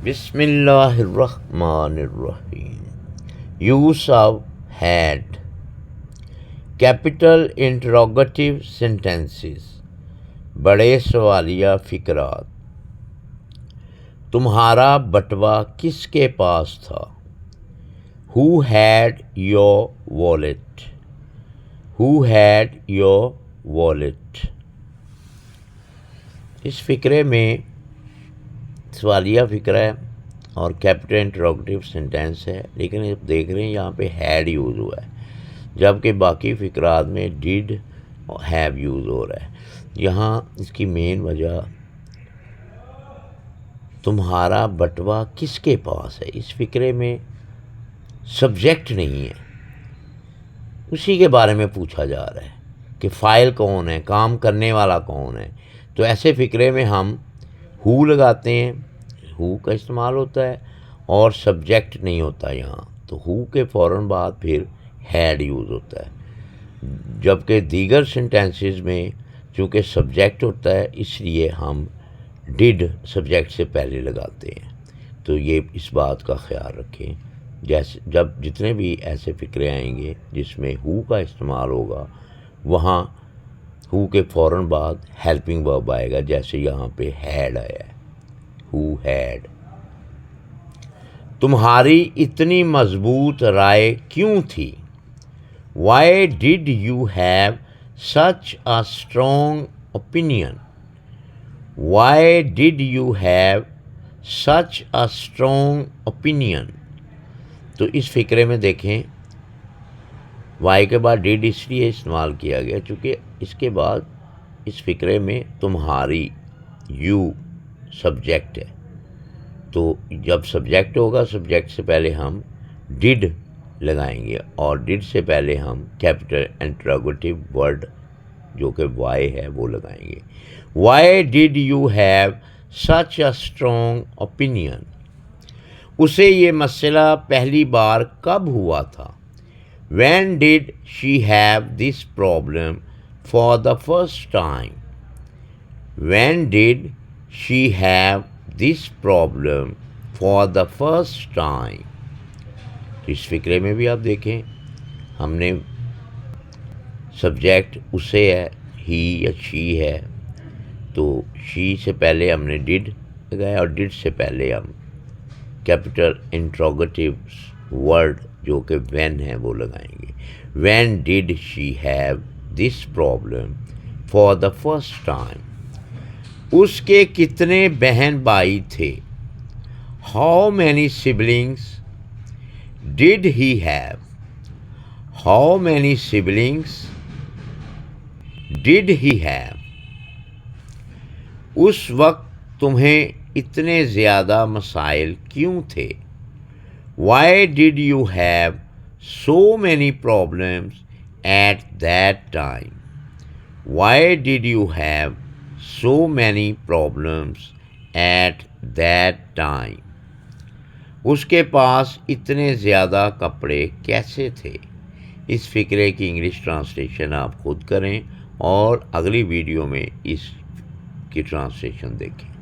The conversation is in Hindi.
Bismillahirrahmanirrahim. Use of had. Capital interrogative sentences. बड़े सवालिया फिक्रात. तुम्हारा बटवा किसके पास था? Who had your wallet? Who had your wallet? इस फ़िक्रे में सवालिया फ़िक्रा है और कैपिटल इंटरोगेटिव सेंटेंस है, लेकिन आप देख रहे हैं यहाँ पे हैड यूज़ हुआ है, जबकि बाकी फ़िक्रात में डिड और हैव यूज़ हो रहा है। यहाँ इसकी मेन वजह तुम्हारा बटवा किसके पास है। इस फ़िक्रे में सब्जेक्ट नहीं है, उसी के बारे में पूछा जा रहा है कि फ़ाइल कौन है, काम करने वाला कौन है। तो ऐसे फ़िक्रे में हम हु लगाते हैं, हु का इस्तेमाल होता है और सब्जेक्ट नहीं होता यहाँ, तो हु के फ़ौरन बाद फिर हैड यूज़ होता है। जबकि दीगर सेंटेंसेस में चूँकि सब्जेक्ट होता है इसलिए हम डिड सब्जेक्ट से पहले लगाते हैं। तो ये इस बात का ख्याल रखें, जैसे जब जितने भी ऐसे फ़िक्रे आएंगे जिसमें हु का इस्तेमाल होगा वहाँ हु के फ़ौरन बाद हेल्पिंग वर्ब आएगा, जैसे यहाँ पे हैड आया है, हु हैड। तुम्हारी इतनी मजबूत राय क्यों थी? Why did you have such a strong opinion? Why did you have such a strong opinion? तो इस फ़िक्रे में देखें वाई के बाद डिड इसलिए इस्तेमाल किया गया चूँकि इसके बाद इस फ़िक्रे में तुम्हारी यू सब्जेक्ट है। तो जब सब्जेक्ट होगा सब्जेक्ट से पहले हम डिड लगाएंगे और डिड से पहले हम कैपिटल इंटरोगेटिव वर्ड जो कि वाई है वो लगाएंगे। Why did you have such a strong opinion? उसे ये मसला पहली बार कब हुआ था? When did she have this problem for the first time? When did she have this problem for the first time? तो इस फ़िक्रे में भी आप देखें हमने सब्जेक्ट उसे है, ही या शी है, तो शी से पहले हमने डिड लगाया और डिड से पहले हम कैपिटल इंट्रोगेटिव वर्ड जो कि व्हेन है वो लगाएंगे। When did she have this problem for the first time? उसके कितने बहन भाई थे? How many siblings did he have? How many siblings did he have? उस वक्त तुम्हें इतने ज़्यादा मसाइल क्यों थे? Why did you have so many problems at that time? Why did you have so many problems at that time? उसके पास इतने ज़्यादा कपड़े कैसे थे? इस फ़िक्रे की इंग्लिश ट्रांसलेशन आप खुद करें और अगली वीडियो में इसकी ट्रांसलेशन देखें।